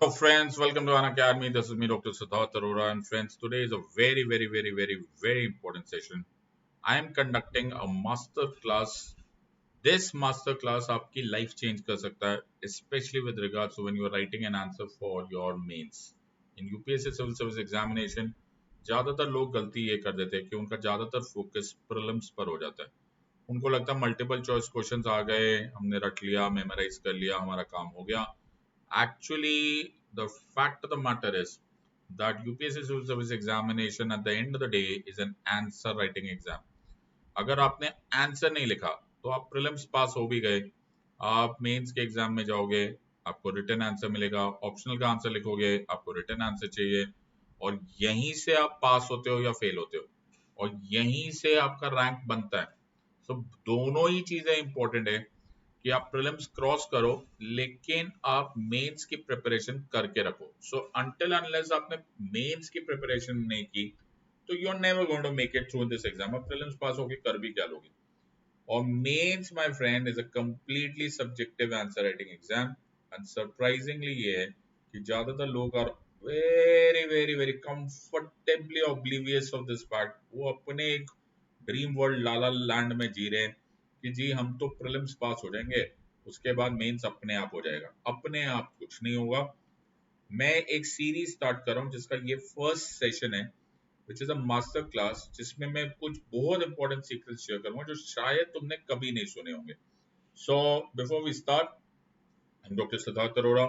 Hello, friends. Welcome to An Academy. This is me, Dr. Siddharth Arora. And friends, today is a very important session. I am conducting a master class. This master class आपकी life change कर सकता है, especially with regards to when you are writing an answer for your mains. In UPSC Civil Service Examination, ज़्यादातर लोग गलती ये कर देते हैं कि उनका ज़्यादातर फोकस प्रीलिम्स पर हो जाता है. उनको लगता है मल्टीपल चॉइस क्वेश्चंस आ गए, हमने रट लिया, मेमोराइज कर लिया, हमारा काम हो गया. Actually, the fact of the matter is that UPSC Civil Service Examination at the end of the day is an answer writing exam. अगर आपने आंसर नहीं लिखा तो आप प्रीलिम्स पास हो भी गए, आप मेंस के एग्जाम में जाओगे, आपको रिटन आंसर मिलेगा, ऑप्शनल का आंसर लिखोगे, आपको रिटन आंसर चाहिए, और यहीं से आप पास होते हो या फेल होते हो, और यहीं से आपका रैंक बनता है. सो दोनों ही चीजें इंपॉर्टेंट है कि आप प्रीलिम्स क्रॉस करो, लेकिन आप मेंस की प्रिपरेशन करके रखो. सो अंटिल अनलेस आपने मेंस की प्रिपरेशन नहीं की तो you are never going to make it through in this exam. आप प्रीलिम्स पास होके कर भी क्या लोगे. और mains my friend is a completely subjective answer writing exam. And surprisingly ये है कि ज्यादातर लोग are very comfortably oblivious of this fact. वो अपने एक ड्रीम वर्ल्ड लाला लैंड में जी रहे हैं कि जी हम तो प्रीलिम्स पास हो जाएंगे, उसके बाद मेंस अपने आप हो जाएगा. अपने आप कुछ नहीं होगा. मैं एक सीरीज स्टार्ट कर रहा हूँ जिसका ये फर्स्ट सेशन है, which is a master class, जिसमें मैं कुछ बहुत इंपॉर्टेंट सीक्रेट्स शेयर करूंगा जो शायद तुमने कभी नहीं सुने होंगे. So before we start, doctor Siddharth Arora.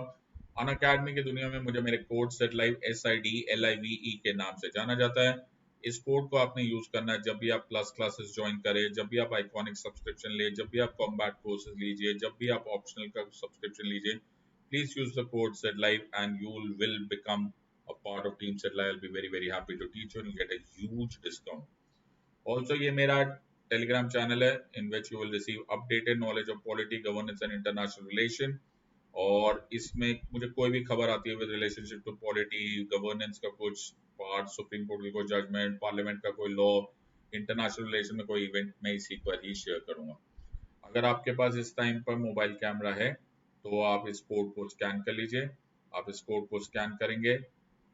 Unacademy की दुनिया में मुझे मेरे कोड सेट लाइव SIDLIVE के नाम से जाना जाता है. इस कोड को आपने यूज करना है जब भी आप प्लस क्लासेस ज्वाइन करें, जब भी आप आइकॉनिक सब्सक्रिप्शन ले, जब भी आप कॉम्बैट कोर्सेज लीजिए, जब भी आप ऑप्शनल का सब्सक्रिप्शन लीजिए. Please use the code set live and you will become a part of Team Set Live. I'll be very happy to teach you and you'll get a huge discount. Also, ये मेरा Telegram channel है in which you will receive updated knowledge of polity, governance and international relation. और इसमें मुझे कोई भी खबर आती है with relationship to polity, governance का कुछ पार्ट, सुप्रीम कोर्ट की कोई जजमेंट, पार्लियामेंट का कोई लॉ, इंटरनेशनल रिलेशन में कोई इवेंट, मैं इसी पर ही शेयर करूंगा. अगर आपके पास इस टाइम पर मोबाइल कैमरा है तो आप इस कोड को स्कैन कर लीजिए. आप इस कोड को स्कैन करेंगे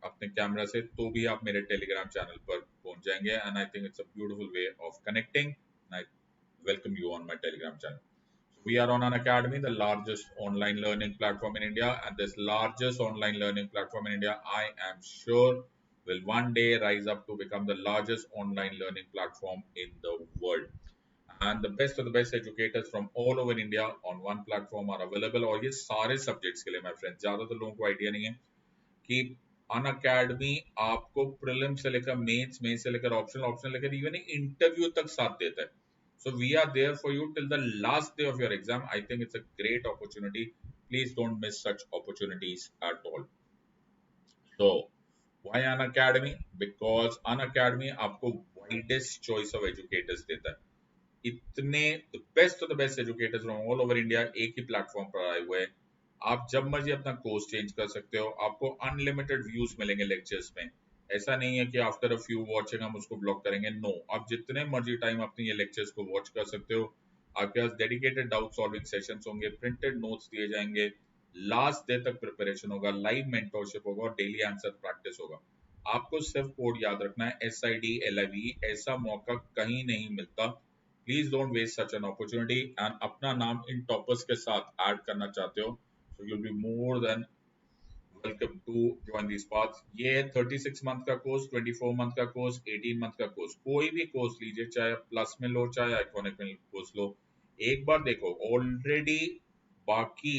अपने कैमरा से तो भी आप मेरे टेलीग्राम चैनल पर पहुंच जाएंगे. And I think it's a beautiful way of connecting. I welcome you on my Telegram channel. We are on an academy, the largest online learning platform in India, and this largest online learning platform in India, I am sure, will one day rise up to become the largest online learning platform in the world. And the best of the best educators from all over India on one platform are available. और ये सारे subjects के लिए my friends, ज़्यादातर लोगों को idea नहीं है कि अन अकेडमी आपको प्रीलिम से लेकर मेंस, मेंस से लेकर ऑप्शनल, ऑप्शनल लेकर इवन इंटरव्यू तक साथ देता है. So we are there for you till the last day of your exam. I think it's a great opportunity. Please don't miss such opportunities at all. So why An Academy? Because An Academy आपको widest choice of educators देता है. इतने the best of the best educators from all over India एक ही platform पर आए हुए हैं. आप जब मर्जी अपना कोर्स चेंज कर सकते हो. आपको अनलिमिटेड व्यूज मिलेंगे लेक्चर्स में. ऐसा नहीं है कि आफ्टर अ फ्यू वॉचिंग हम उसको ब्लॉक करेंगे. नो, आप जितने मर्जी टाइम अपने ये लेक्चर्स को वॉच कर सकते हो. आपके पास डेडिकेटेड डाउट सॉल्विंग सेशंस होंगे, प्रिंटेड नोट्स दिए जाएंगे, लास्ट डे तक प्रिपरेशन होगा, लाइव मेंटोरशिप होगा और डेली आंसर प्रैक्टिस होगा. आपको सिर्फ कोड याद रखना है SIDLIVE. ऐसा मौका कहीं नहीं मिलता. Please don't waste such an opportunity. And अपना नाम इन टॉपर्स के साथ ऐड करना चाहते हो, so you'll be more than welcome to join these paths. ये है 36 मंथ का कोर्स, 24 मंथ का कोर्स, 18 मंथ का कोर्स. कोई भी कोर्स लीजिए, चाहे प्लस में लो चाहे आइकॉनिक में कोर्स लो. एक बार देखो ऑलरेडी बाकी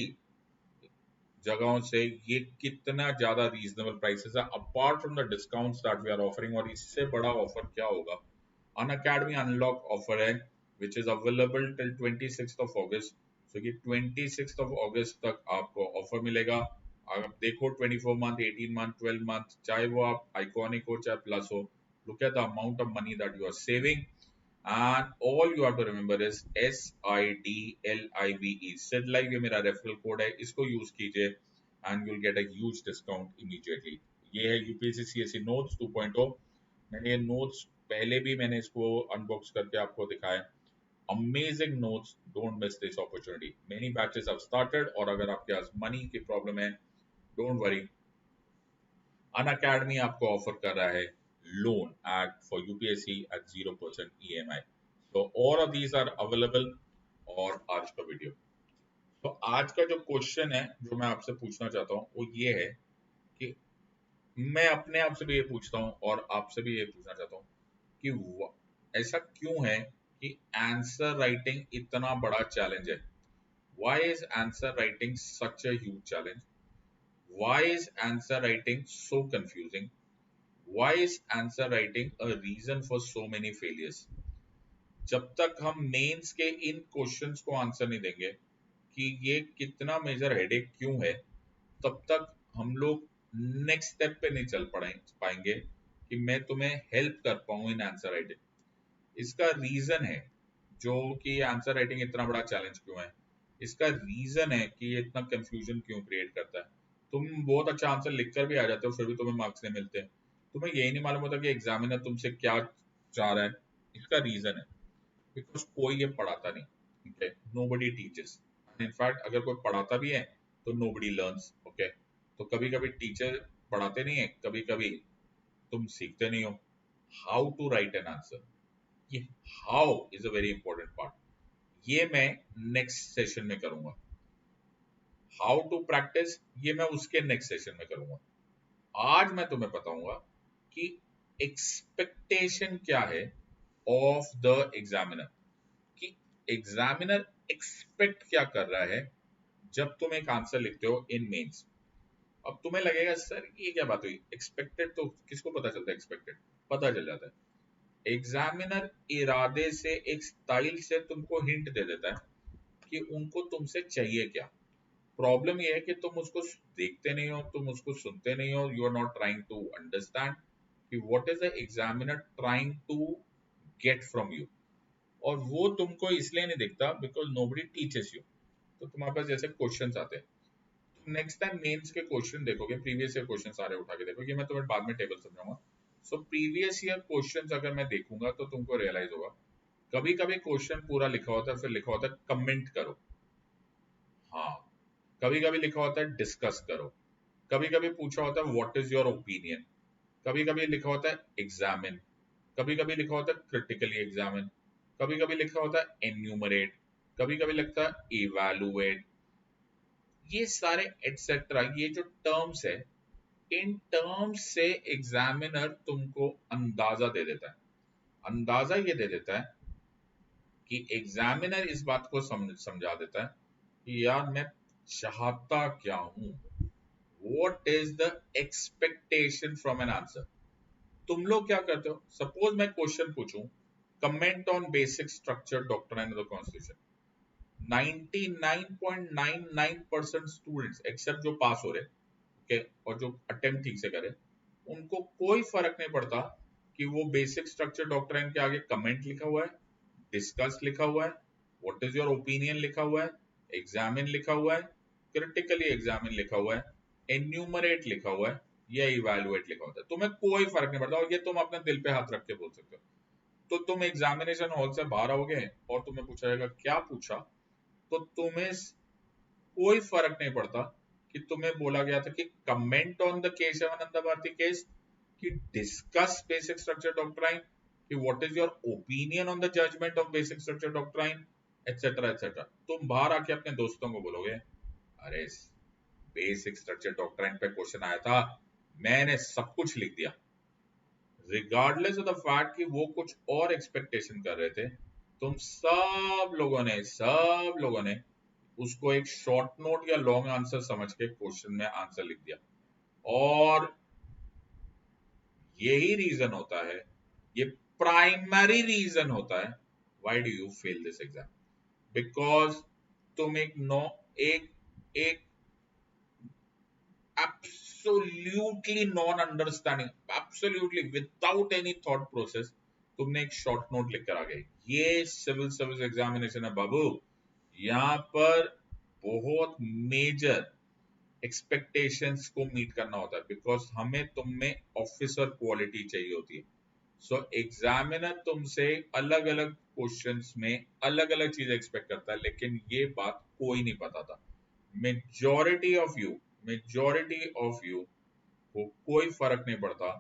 जगहों से ये कितना ज्यादा रीजनेबल प्राइसेस है apart from the discounts that we are offering. और इससे बड़ा ऑफर क्या होगा. अन अकेडमी अनलॉक ऑफर है which is available till 26th of August. सो ये 26th of August तक आपको ऑफर मिलेगा. आप देखो 24 मंथ, 18 मंथ, 12 मंथ, चाहे वो आप आइकॉनिक हो चाहे प्लस हो, look at the amount of money that you are saving. And all you have to remember is SIDLIVE. SIDLIVE ये मेरा रेफरल कोड है, इसको यूज कीजिए and you'll get a huge discount immediately. ये है UPSC CSE नोट्स 2.0. मैंने ये notes पहले भी मैंने इसको अनबॉक्स करके आपको दिखाया. Amazing notes. Don't miss this opportunity. Many batches have started. और अगर आपके पास मनी की प्रॉब्लम है, डोंट वरी, अनअकैडमी आपको ऑफर कर रहा है loan at for UPSC at 0% EMI. So all of these are available और आज का वीडियो। तो आज का जो क्वेश्चन है जो मैं आपसे पूछना चाहता हूँ वो ये है कि मैं अपने आप से भी ये पूछता हूँ और आपसे भी ये पूछना चाहता हूँ कि ऐसा क्यों है कि आंसर राइटिंग इतना बड़ा चैलेंज है। Why is answer writing such a huge challenge? Why is answer writing so confusing? Why is answer writing a reason for so many failures? जब तक हम मेंस के इन क्वेश्चंस को आंसर नहीं देंगे कि ये कितना मेजर हेडेक क्यों है, तब तक हम लोग नेक्स्ट स्टेप पे नहीं चल पाएंगे कि मैं तुम्हें हेल्प कर पाऊँ इन आंसर राइटिंग। इसका रीजन है जो कि आंसर राइटिंग इतना बड़ा चैलेंज क्यों है, इसका रीजन है कि ये इतना कंफ्यूजन क्यों क्रिएट करता है। तुम बहुत अच्छा आंसर लिखकर भी आ जाते हो फिर भी तुम्हें मार्क्स नहीं मिलते, तुम्हें यही नहीं मालूम होता कि एग्जामिनर तुमसे क्या चाह रहा है। इसका रीजन है बिकॉज कोई ये पढ़ाता नहीं, ओके, नोबडी टीचेस। इनफैक्ट अगर कोई पढ़ाता भी है तो नोबडी लर्न्स, ओके। तो कभी कभी टीचर पढ़ाते नहीं है, कभी कभी तुम सीखते नहीं हो how to write an answer. ये how is a very important part, ये मैं नेक्स्ट सेशन में करूंगा। हाउ टू प्रैक्टिस ये मैं उसके नेक्स्ट सेशन में करूंगा। आज मैं तुम्हें बताऊंगा कि एक्सपेक्टेशन क्या है ऑफ द एग्जामिनर, कि एग्जामिनर एक्सपेक्ट क्या कर रहा है जब तुम एक आंसर लिखते हो इन मेंस। अब तुम्हें लगेगा सर ये क्या बात हुई, एक्सपेक्टेड तो किसको पता चलता है, एक्सपेक्टेड पता चल जाता है। एग्जामिनर इरादे से एक स्टाइल से तुमको हिंट दे देता है कि उनको तुमसे चाहिए क्या। प्रॉब्लम ये है कि तुम उसको देखते नहीं हो, तुम उसको सुनते नहीं हो, you are not trying to understand कि what is the examiner trying to get from you. और वो तुमको इसलिए नहीं दिखता बिकॉज नोबडी टीचेस यू। तो तुम्हारे पास जैसे क्वेश्चंस आते हैं, नेक्स्ट टाइम मेंस के क्वेश्चन देखोगे, प्रीवियस ईयर क्वेश्चन सारे उठा के देखो, ये मैं तुम्हें बाद में टेबल समझाऊंगा। सो प्रीवियस ईयर क्वेश्चंस अगर मैं देखूंगा तो तुमको रियलाइज होगा कभी कभी क्वेश्चन पूरा लिखा होता है, फिर लिखा होता है कमेंट करो, हाँ, कभी कभी लिखा होता है डिस्कस करो, कभी कभी पूछा होता है व्हाट इज योर ओपिनियन, कभी कभी लिखा होता है एग्जामिन, कभी कभी लिखा होता है क्रिटिकली एग्जामिन, कभी कभी लिखा होता है एन्यूमरेट, कभी कभी लिखता है इवैल्यूएट। ये सारे एटसेट्रा, ये जो टर्म्स है, इन टर्म्स से एग्जामिनर तुमको अंदाजा दे देता है। अंदाजा ये दे देता है कि एग्जामिनर इस बात को समझा देता है कि यार मैं चाहता क्या हूं, what is the expectation from an answer. तुम लोग क्या करते हो, सपोज मैं क्वेश्चन पूछूं comment on basic structure doctrine of the constitution, 99.99% students except जो पास हो रहे, ओके, और जो अटेम्प्ट ठीक से करे, उनको कोई फर्क नहीं पड़ता कि वो बेसिक स्ट्रक्चर डॉक्ट्राइन के आगे कमेंट लिखा हुआ है, डिस्कस लिखा हुआ है, व्हाट इज योर ओपिनियन लिखा हुआ है, एग्जामिन लिखा हुआ है, क्रिटिकली एग्जामिन लिखा हुआ है, एन्यूमरेट लिखा हुआ है या इवैल्यूएट लिखा होता है। तुम्हें कोई फर्क नहीं पड़ता और ये तुम अपने दिल पे हाथ रख के बोल सकते हो। तो तुम एग्जामिनेशन हॉल से बाहर आओगे और तुम्हें पूछा जाएगा क्या पूछा, तो तुम्हें कोई फर्क नहीं पड़ता कि तुम्हें बोला गया था कि comment on the Kesavananda Bharati case, कि डिस्कस बेसिक स्ट्रक्चर डॉक्ट्राइन, कि what is your opinion on the judgement of basic structure doctrine, etcetera etcetera. तुम बाहर आके अपने दोस्तों को बोलोगे अरे बेसिक स्ट्रक्चर डॉक्ट्राइन पे क्वेश्चन आया था, मैंने सब कुछ लिख दिया, रिगार्डलेस ऑफ द फैक्ट कि वो कुछ और एक्सपेक्टेशन कर रहे थे। तुम सब लोगों ने उसको एक शॉर्ट नोट या लॉन्ग आंसर समझ के क्वेश्चन में आंसर लिख दिया। और यही रीजन होता है, ये प्राइमरी रीजन होता है why do you fail this exam, because तुम एक एक absolutely non-understanding, absolutely without any thought process, तुमने एक शॉर्ट नोट लिखकर आ गए। ये सिविल सर्विस एग्जामिनेशन है बाबू, यहाँ पर बहुत मेजर एक्सपेक्टेशंस को मीट करना होता है बिकॉज हमें तुम में ऑफिसर क्वालिटी चाहिए होती है। सो एग्जामिनर तुमसे अलग अलग क्वेश्चंस में अलग अलग चीज एक्सपेक्ट करता है, लेकिन ये बात कोई नहीं पता था। Majority of you majority of you को कोई फर्क नहीं पड़ता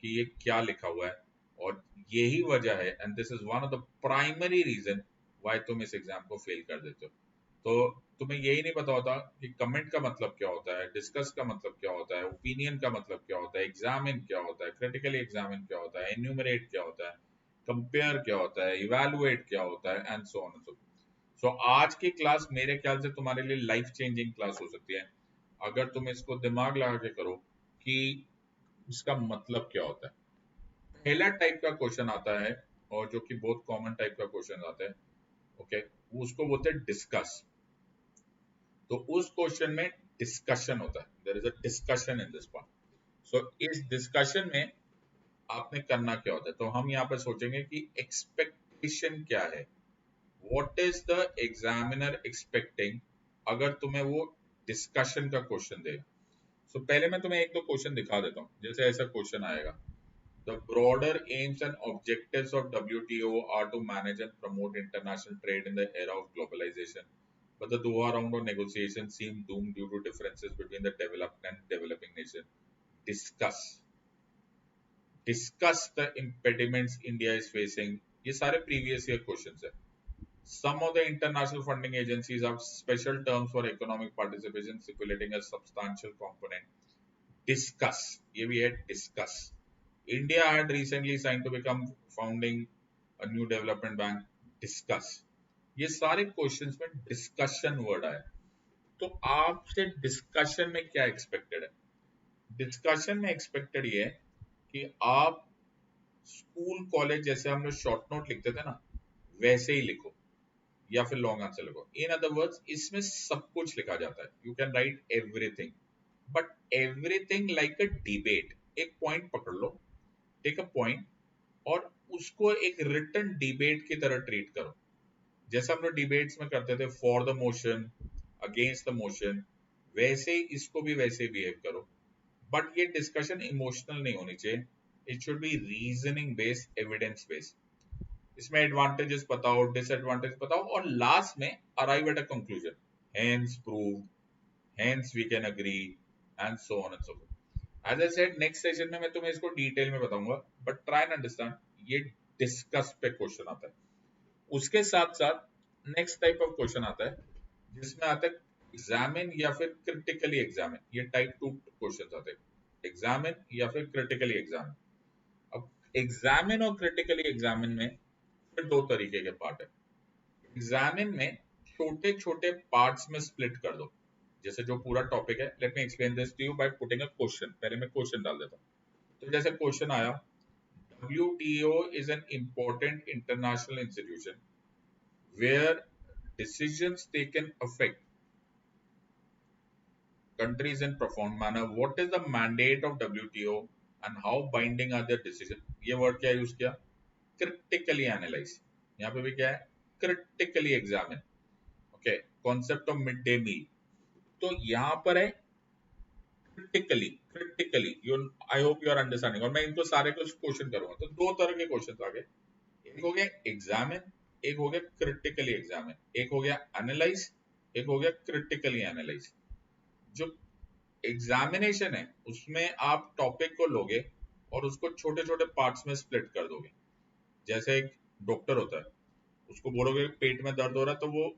कि ये क्या लिखा हुआ है, और यही वजह है, and this is one of the primary reason why तुम इस एग्जाम को फेल कर देते हो। तो तुम्हें यही नहीं पता होता कि कमेंट का मतलब क्या होता है, डिस्कस का मतलब क्या होता है, ओपिनियन का मतलब क्या होता है, एग्जामिन क्या होता है, क्रिटिकली एग्जामिन क्या होता है, एन्यूमरेट क्या होता है, कंपेयर क्या होता है, इवैल्यूएट क्या होता है, and so on and so. So आज की क्लास मेरे ख्याल से तुम्हारे लिए लाइफ चेंजिंग क्लास हो सकती है अगर तुम इसको दिमाग लगा के करो कि इसका मतलब क्या होता है। पहला टाइप का क्वेश्चन आता है, और जो कि बहुत कॉमन टाइप का क्वेश्चन आता है, ओके, उसको बोलते हैं डिस्कस। तो उस क्वेश्चन में डिस्कशन होता है, there is a discussion in this part. So इस डिस्कशन में आपने करना क्या होता है, तो हम यहाँ पे सोचेंगे कि एक्सपेक्टेशन क्या है, what is the examiner expecting अगर तुम्हें वो डिस्कशन का क्वेश्चन देगा। सो पहले मैं तुम्हें एक दो क्वेश्चन दिखा देता हूँ। जैसे ऐसा क्वेश्चन आएगा, the broader aims and objectives of WTO are to manage and promote international trade in the era of globalisation, but the Doha round of negotiations seemed doomed due to differences between the developed and developing nation. Discuss. Discuss the impediments India is facing. ये सारे previous year questions है. Some of the international funding agencies have special terms for economic participation stipulating a substantial component. Discuss. ये भी है discuss. India had recently signed to become founding a new development bank. Discuss. ये सारे questions में discussion word आया। तो आपसे discussion में क्या एक्सपेक्टेड है? डिस्कशन में एक्सपेक्टेड ये है कि आप स्कूल कॉलेज जैसे हम लोग शॉर्ट नोट लिखते थे ना, वैसे ही लिखो, या फिर लॉन्ग आंसर लिखो। इन अदर वर्ड्स इसमें सब कुछ लिखा जाता है, you can write everything, but everything like a debate. एक पॉइंट पकड़ लो, टेक अ पॉइंट, और उसको एक रिटन डिबेट की तरह ट्रीट करो। जैसे हम लोग डिबेट्स में करते थे, for the motion, against the motion, वैसे ही इसको भी वैसे बिहेव करो। बट ये डिस्कशन इमोशनल नहीं होनी चाहिए, it should be reasoning based, evidence based. इसमें एडवांटेजेस बताओ, डिसएडवांटेज बताओ, और लास्ट में arrive at a conclusion, hence proved, hence we can agree, and so on and so forth. As I said, next session में मैं तुम्हें इसको detail में बताऊंगा, बट ट्राई एंड अंडरस्टैंड ये डिस्कस पे क्वेश्चन आता है। उसके साथ साथ नेक्स्ट टाइप ऑफ क्वेश्चन आता है जिसमें आता है एग्जामिन या फिर क्रिटिकली एग्जामिन। ये टाइप 2 क्वेश्चन आते हैं, एग्जामिन या फिर क्रिटिकली एग्जामिन। अब एग्जामिन और क्रिटिकली एग्जामिन में फिर दो तरीके के पार्ट है। एग्जामिन में छोटे छोटे पार्ट्स में स्प्लिट कर दो। जैसे जो पूरा टॉपिक है, let me explain this to you by putting a question. पहले मैं क्वेश्चन डाल देता हूँ। तो जैसे क्वेश्चन आया, WTO is an important international institution where decisions taken affect countries in profound manner. What is the mandate of WTO and how binding are their decisions? ये word क्या यूज किया? Critically analyse. यहाँ पे भी क्या है? Critically examine. Okay, concept of mid day meal. तो यहाँ पर है critically you, I hope you are understanding. और मैं इनको सारे कुछ क्वेश्चन करूंगा। तो दो तरह के क्वेश्चन आ गए, एक हो गया एग्जामिन, एक हो गया क्रिटिकली एग्जामिन। एक हो गया एनालाइज, एक हो गया क्रिटिकली एनालाइज। जो एग्जामिनेशन है उसमें आप टॉपिक को लोगे और उसको छोटे छोटे पार्ट्स में स्प्लिट कर दोगे। जैसे एक डॉक्टर होता है, उसको बोलोगे पेट में दर्द हो रहा है, तो वो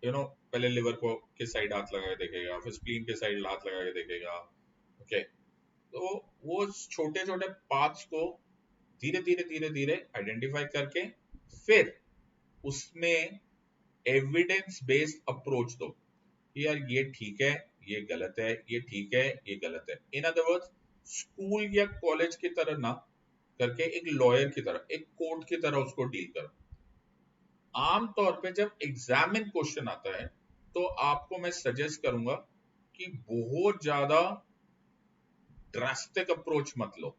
पहले लिवर को किस साइड हाथ लगा के देखेगा, फिर स्प्लीन के साइड हाथ लगा के देखेगा। ओके, तो वो छोटे छोटे पार्ट्स को धीरे धीरे धीरे धीरे आइडेंटिफाई करके फिर उसमें एविडेंस बेस्ड अप्रोच दो कि यार ये ठीक है, ये गलत है, ये ठीक है, ये गलत है। इन अदर वर्ड्स, स्कूल या कॉलेज की तरह ना करके एक लॉयर की तरह, एक कोर्ट की तरह उसको डील करो। आमतौर पे जब एग्जामिन क्वेश्चन आता है तो आपको मैं सजेस्ट करूंगा कि बहुत ज्यादा ड्रास्टिक अप्रोच मत लो,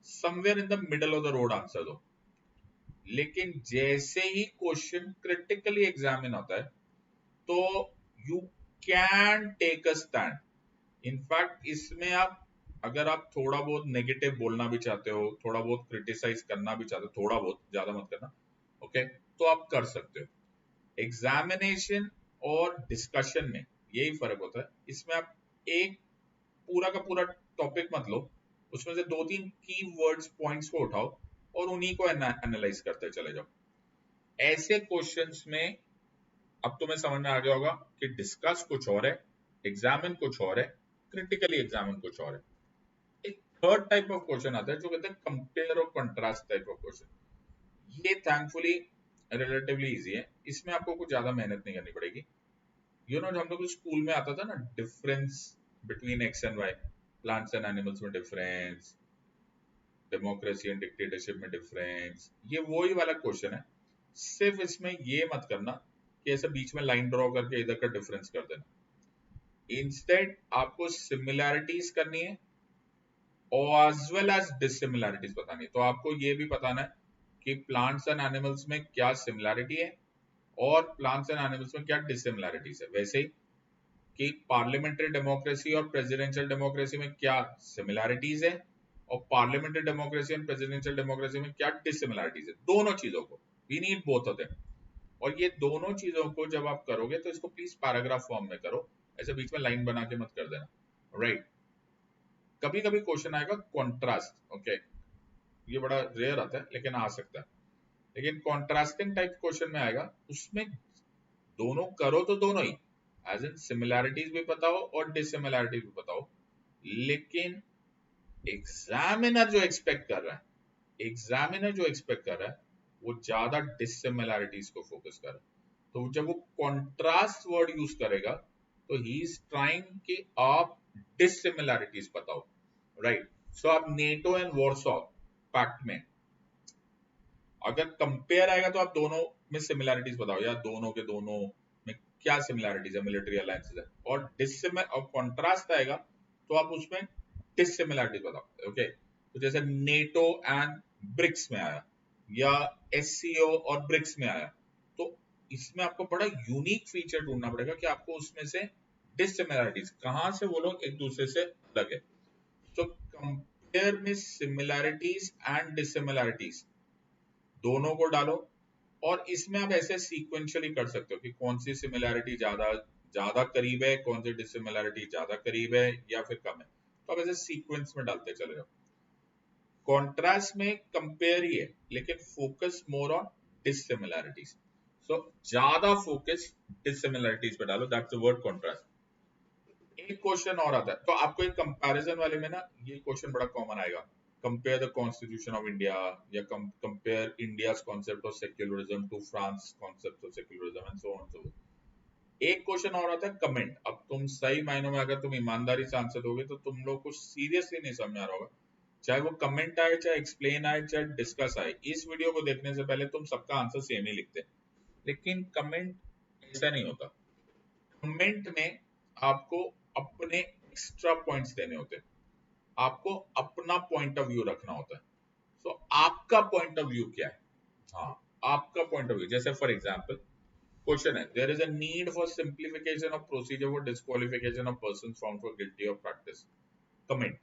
somewhere in the middle of the road answer दो। लेकिन जैसे ही क्वेश्चन क्रिटिकली एग्जामिन होता है तो you can take a stand. In fact इसमें आप, अगर आप थोड़ा बहुत नेगेटिव बोलना भी चाहते हो, थोड़ा बहुत क्रिटिसाइज करना भी चाहते हो, थोड़ा बहुत, ज्यादा मत करना, ओके, तो आप कर सकते हो। एग्जामिनेशन और डिस्कशन में यही फर्क होता है। इसमें आप एक पूरा का पूरा टॉपिक मत लो, उसमें से 2-3 की वर्ड्स पॉइंट्स को उठाओ और उन्हीं को एनालाइज करते चले जाओ। ऐसे क्वेश्चंस में अब तुम्हें समझ में आ गया होगा कि डिस्कस कुछ और है, एग्जामिन कुछ और है, क्रिटिकली एग्जामिन कुछ और है। एक थर्ड टाइप ऑफ क्वेश्चन आता है जो कहते हैं कंपेयर और कंट्रास्ट टाइप ऑफ क्वेश्चन। ये थैंकफुली रिलेटिवली इजी है, इसमें आपको कुछ ज्यादा मेहनत नहीं करनी पड़ेगी। यू नो हम लोग स्कूल में आता था ना, difference between X and Y, plants and animals में डिफरेंस, डेमोक्रेसी एंड डिक्टेटरशिप में डिफरेंस, ये वही वाला क्वेश्चन है। सिर्फ इसमें ये मत करना कि ऐसे बीच में लाइन ड्रॉ करके इधर का डिफरेंस कर देना। इंस्टेड आपको सिमिलैरिटीज करनी है और एज वेल एज डिसिमिलैरिटीज बतानी है। तो आपको ये भी बताना है कि प्लांट्स एंड एनिमल्स में क्या सिमिलैरिटी है और प्लांट्स एंड एनिमल्स में क्या डिसिमिलैरिटीज है। वैसे ही कि पार्लियामेंट्री डेमोक्रेसी और प्रेसिडेंशियल डेमोक्रेसी में क्या सिमिलैरिटीज है और पार्लियामेंट्री डेमोक्रेसी और प्रेसिडेंशियल डेमोक्रेसी में क्या डिसिमिलैरिटीज है। दोनों चीजों को we need both of them. और ये दोनों चीजों को जब आप करोगे तो इसको प्लीज पैराग्राफ फॉर्म में करो, ऐसे बीच में लाइन बना के मत कर देना, राइट। कभी कभी क्वेश्चन आएगा कॉन्ट्रास्ट, ओके, ये बड़ा रेयर आता है लेकिन आ सकता है। लेकिन कॉन्ट्रास्टिंग टाइप क्वेश्चन में आएगा, उसमें दोनों करो तो दोनों ही, एज इन सिमिलैरिटीज भी बताओ और डिसिमिलैरिटीज भी बताओ। लेकिन एग्जामिनर जो एक्सपेक्ट कर रहा है, एग्जामिनर जो एक्सपेक्ट कर रहा है वो ज्यादा डिसिमिलैरिटीज को फोकस कर रहा है। तो जब वो कॉन्ट्रास्ट वर्ड यूज करेगा तो ही इज ट्राइंग कि आप डिसिमिलैरिटीज बताओ, राइट। सो आप नेटो एंड वॉरसॉ पैक्ट में अगर कंपेयर आएगा तो आप दोनों में सिमिलैरिटीज बताओ, या दोनों के दोनों में क्या सिमिलैरिटीज है, मिलिट्री अलायंसेस है। और और कॉन्ट्रास्ट आएगा तो आप उसमें डिसिमिलैरिटीज बताओ, ओके। तो जैसे नेटो एंड ब्रिक्स में आया या एससीओ और ब्रिक्स में आया, तो इसमें आपको बड़ा यूनिक फीचर ढूंढना पड़ेगा कि आपको उसमें से डिसिमिलैरिटीज कहां से वो लोग एक दूसरे से अलग है। तो कंपेयर में सिमिलैरिटीज एंड डिसिमिलैरिटीज दोनों को डालो, और इसमें आप ऐसे सीक्वेंशियली कर सकते हो कि कौन सी सिमिलैरिटी ज्यादा ज्यादा करीब है, कौन सी डिसिमिलैरिटी ज्यादा करीब है या फिर कम है। तो आप ऐसे सीक्वेंस में डालते चले जाओ। कॉन्ट्रास्ट में कंपेयर ही है लेकिन फोकस मोर ऑन डिसिमिलैरिटीज। सो ज्यादा फोकस डिसिमिलैरिटीज पे डालो, दैट्स द वर्ड कॉन्ट्रास्ट। एक क्वेश्चन और आता है, तो आपको एक कंपैरिजन वाले में ना ये क्वेश्चन बड़ा कॉमन आएगा, compare the constitution of India या compare India's concept of secularism to France concept of secularism and so on so. एक क्वेश्चन और आता है कमेंट। अब तुम सही मायनों में अगर तुम ईमानदारी से आंसर दोगे तो तुम लोग को सीरियसली नहीं समझ आ रहा होगा, चाहे वो कमेंट आए, चाहे एक्सप्लेन आए, चाहे डिस्कस आए। इस वीडियो को देखने से पहले तुम सबका आंसर सेम ही लिखते, लेकिन कमेंट ऐसा नहीं होता। कमेंट में आपको अपने एक्स्ट्रा पॉइंट्स देने होते हैं, आपको अपना पॉइंट ऑफ व्यू रखना होता है। तो आपका पॉइंट ऑफ व्यू क्या है, हाँ आपका पॉइंट ऑफ व्यू। जैसे फॉर एग्जांपल क्वेश्चन है, there is a need for simplification of procedure for disqualification of persons found for guilty of practice. Comment,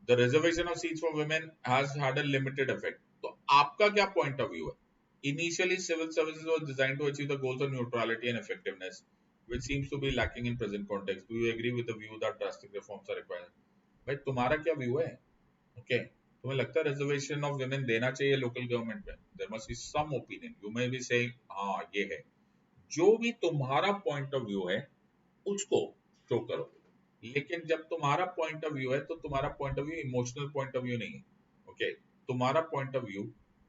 the reservation of seats for women has had a limited effect. तो आपका क्या point of view है। Initially, civil services was designed to achieve the goals of neutrality and effectiveness, which seems to be lacking in present context. Do you agree with the view that drastic reforms are required? भाई तुम्हारा क्या view है, okay तुम्हें लगता है reservation of women देना चाहिए local government में, there must be some opinion, you may be saying हाँ ये है। जो भी तुम्हारा पॉइंट ऑफ व्यू है उसको शो करो, लेकिन जब तुम्हारा पॉइंट ऑफ व्यू है तो तुम्हारा point of view emotional point of view नहीं है, ओके। तुम्हारा पॉइंट ऑफ व्यू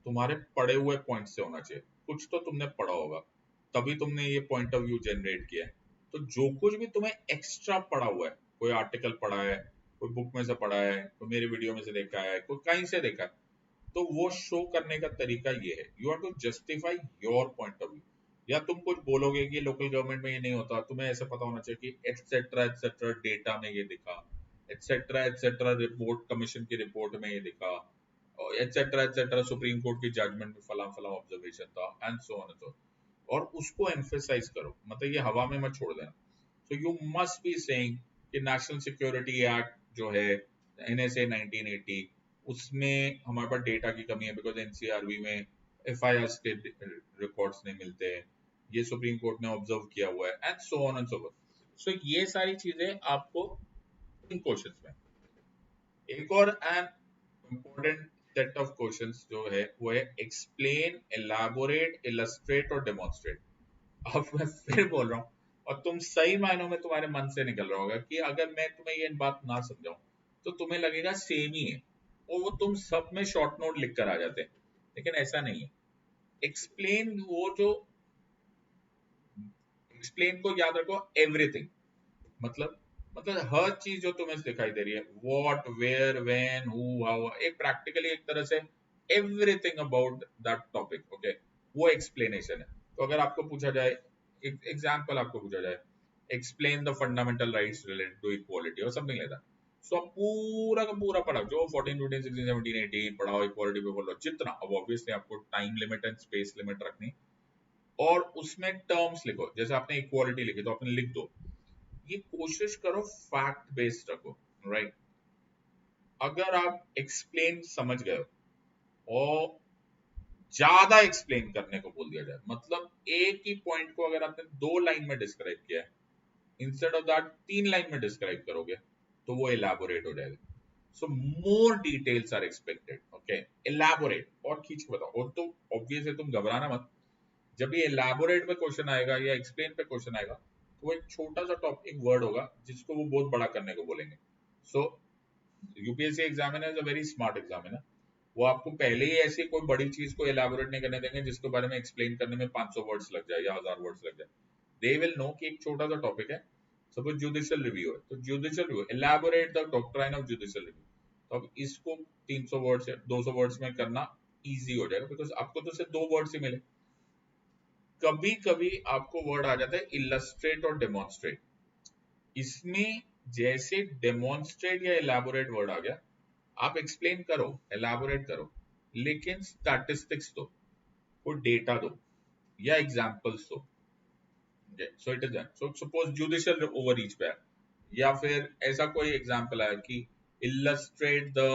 तुम्हारे पढ़े हुए पॉइंट से होना चाहिए, कुछ तो तुमने पढ़ा होगा तभी तुमने ये पॉइंट ऑफ व्यू जनरेट किया है। तो जो कुछ भी तुम्हें एक्स्ट्रा पढ़ा हुआ है, कोई आर्टिकल पढ़ा है, कोई बुक में से पढ़ा है, कोई मेरे वीडियो में से देखा है, कोई कहीं से देखा है, तो वो शो करने का तरीका ये है, you have to justify your point of view. या तुम कुछ बोलोगे कि लोकल गवर्नमेंट में ये नहीं होता, तुम्हें ऐसा पता होना चाहिए कि एटसेट्रा डेटा में ये दिखा, एटसेट्रा रिपोर्ट कमीशन की रिपोर्ट में ये दिखा, एटसेट्रा सुप्रीम कोर्ट की जजमेंट में फला फला ऑब्जर्वेशन था एंड सो ऑन एंड सो। और उसको एम्फेसाइज करो, मतलब ये हवा में मत छोड़ देना। So you must be saying कि नेशनल सिक्योरिटी एक्ट जो है एनएसए 1980, उसमें हमारे पास डेटा की कमी है बिकॉज एनसीआरबी में एफआईआर के रिकॉर्ड्स नहीं मिलते, ये सुप्रीम कोर्ट ने ऑब्जर्व किया हुआ है and so on and so forth. So ये सारी चीजें आपको इन क्वेश्चंस में। एक और an important set of questions जो है वो है एक्सप्लेन, एलाबोरेट, इलस्ट्रेट और डेमोन्स्ट्रेट। अब मैं फिर बोल रहा हूँ, और तुम सही मायनों में तुम्हारे मन से निकल रहा होगा कि अगर मैं तुम्हें ये बात ना समझाऊं तो तुम्हें लगेगा सेम ही है, और वो तुम सब में शॉर्ट नोट लिख कर आ जाते हैं, लेकिन ऐसा नहीं है। एक्सप्लेन, वो जो एक्सप्लेन को याद रखो, एवरीथिंग, मतलब हर चीज जो तुम्हें दिखाई दे रही है, what, where, when, who, how, एक प्रैक्टिकली एक तरह से everything about that topic, okay, वो एक्सप्लेनेशन है। तो अगर आपको पूछा जाए, एक एग्जांपल आपको पूछा जाए, explain the fundamental rights related to equality और समथिंग लाइक दैट, सो आप पूरा का पूरा पढ़ाओ, जो 14, 15, 16, 17, 18 पढ़ाओ, इक्वालिटी पे बोलो जितना। अब ऑब्वियसली आपको time limit and space limit रखनी, और उसमें टर्म्स लिखो, जैसे आपने इक्वालिटी लिखी तो आपने लिख दो, ये कोशिश करो फैक्ट बेस्ड रखो, राइट। अगर आप एक्सप्लेन समझ गए हो और ज्यादा एक्सप्लेन करने को बोल दिया जाए, मतलब एक ही पॉइंट को अगर आपने 2 लाइन में डिस्क्राइब किया है, इंस्टेड ऑफ दैट 3 लाइन में डिस्क्राइब करोगे, तो वो एलैबोरेट हो जाएगा। So more details are expected, okay, elaborate, और खींच के बताओ। और तो ऑब्वियस है, तुम घबराना मत, जब भी एलैबोरेट पे क्वेश्चन आएगा या एक्सप्लेन पे क्वेश्चन आएगा, तो वो एक छोटा सा टॉपिक वर्ड होगा जिसको वो बहुत बड़ा करने को बोलेंगे। So UPSC examiner is a very smart examiner, वो आपको पहले ही ऐसी कोई बड़ी चीज को एलैबोरेट नहीं करने देंगे जिसके बारे में एक्सप्लेन करने में 500 वर्ड्स लग जाए या 1000 वर्ड्स लग जाए। दे विल नो कि एक छोटा सा टॉपिक है, सपोज जुडिशियल रिव्यू है, तो judicial review, elaborate the doctrine of judicial review, तो अब इसको 300 वर्ड्स या 200 वर्ड्स में करना इजी हो जाएगा, बिकॉज आपको तो सिर्फ 2 वर्ड्स ही मिले। कभी कभी आपको वर्ड आ जाता है इलस्ट्रेट और डेमोन्स्ट्रेट, इसमें जैसे डेमोन्स्ट्रेट या एलैबोरेट वर्ड आ गया, आप एक्सप्लेन करो, एलैबोरेट करो, लेकिन स्टैटिस्टिक्स दो, कोई डेटा दो या एग्जांपल्स दो। So it is so suppose judicial overreach पे है, या फिर ऐसा कोई एग्जांपल है कि illustrate the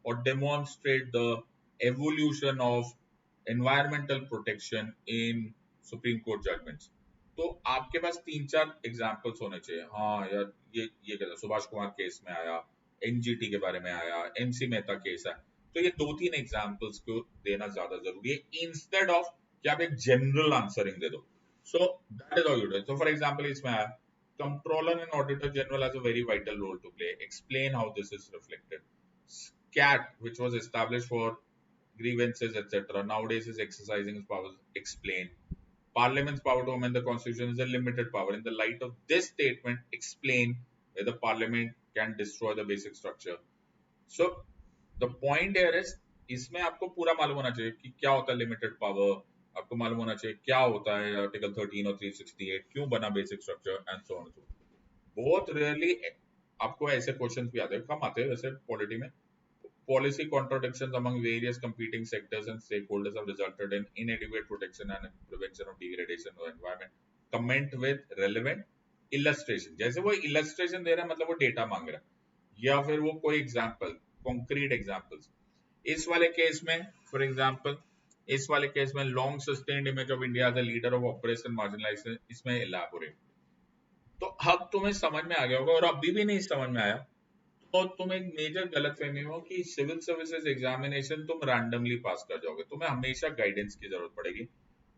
or demonstrate the evolution of environmental protection in Supreme Court judgments, तो आपके पास 3-4 एग्जांपल्स होने चाहिए। हाँ यार, ये कहता सुभाष कुमार केस में आया, एनजीटी के बारे में आया, एमसी मेहता केस है, तो ये 2-3 एग्जांपल्स को देना ज्यादा जरूरी है, इंस्टेड ऑफ कि आप एक जनरल आंसरिंग दे दो। So that is how you do it. So for example, इसमें आया, Comptroller and Auditor General has a very vital role to play. Explain how this is reflected. CAT, which was established for grievances, etc., nowadays is exercising its powers. Explain. Parliament's power to amend the constitution is a limited power. In the light of this statement, explain whether Parliament can destroy the basic structure. So the point here is, इसमें आपको पूरा मालूम होना चाहिए कि क्या होता है लिमिटेड पावर, आपको मालूम होना चाहिए क्या होता है आर्टिकल 13 और 368, क्यों बना basic structure and so on. बहुत रेयरली आपको ऐसे क्वेश्चंस भी आते हैं, कम आते हैं वैसे पॉलिटी में। Policy contradictions among various competing sectors and stakeholders have resulted in inadequate protection and prevention of degradation of environment. Comment with relevant illustration. जैसे वो illustration दे रहा है, मतलब वो डेटा मांग रहा है, या फिर वो कोई एग्जांपल, concrete examples। इस वाले केस में फॉर एग्जांपल, इस वाले केस में long sustained image of India as a leader of operation marginalisation, इसमें एलैबोरेट। तो अब तुम्हें समझ में आ गया होगा, और अभी भी नहीं समझ में आया तो तुम एक मेजर गलतफहमी हो कि सिविल सर्विसेज एग्जामिनेशन तुम रैंडमली पास कर जाओगे, तुम्हें हमेशा गाइडेंस की जरूरत पड़ेगी।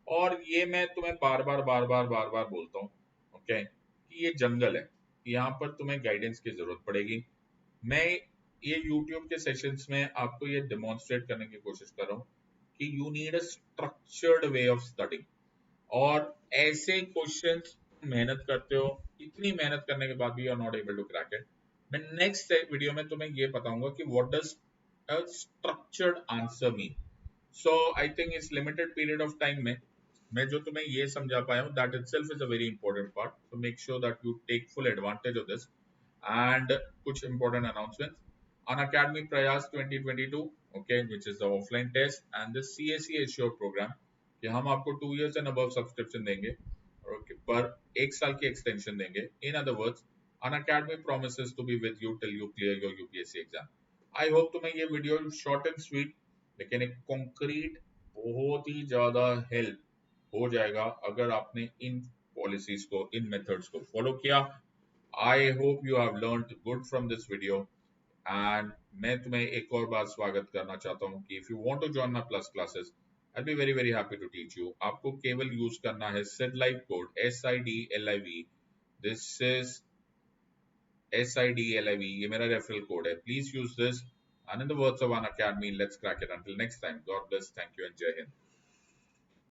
और ये मैं तुम्हें बार बार बोलता हूँ, ओके, कि ये जंगल है, यहाँ पर तुम्हें गाइडेंस की जरूरत पड़ेगी। मैं ये YouTube के सेशंस में आपको ये डेमोन्स्ट्रेट करने की कोशिश कर रहा हूँ कि you need a structured way of studying, और ऐसे क्वेश्चंस मेहनत करते हो, इतनी मेहनत करने के बाद भी you are not able to crack it. मैं नेक्स्ट वीडियो में तुम्हें ये बताऊंगा कि what does a structured answer mean. So I think इस लिमिटेड पीरियड ऑफ टाइम में मैं जो तुम्हें ये समझा पाया हूँ, that itself is a very important part, so make sure that you take full advantage of this. And कुछ important announcement, Unacademy Prayas 2022, okay, which is the offline test, and the CAC Assure program, कि हम आपको 2 years and above subscription देंगे, okay, पर 1 साल की extension देंगे। In other words, Unacademy promises to be with you till you clear your UPSC exam. I hope तुम्हें ये वीडियो शॉर्ट एंड स्वीट लेकिन एक कॉन्क्रीट बहुत ही ज्यादा हेल्प हो जाएगा अगर आपने इन पॉलिसीज को, इन मेथड्स को फॉलो किया। I hope you have learned good from this video. And मैं तुम्हें एक और बार स्वागत करना चाहता हूँ कि if you want to join my plus classes, I'll be very very happy to teach you. आपको केवल यूज करना है SIDLIVE code SIDLIV. This is SIDLIV. ये मेरा रेफरल कोड है. Please use this. And in the words of An Academy, let's crack it. Until next time, God bless. Thank you and Jai Hind.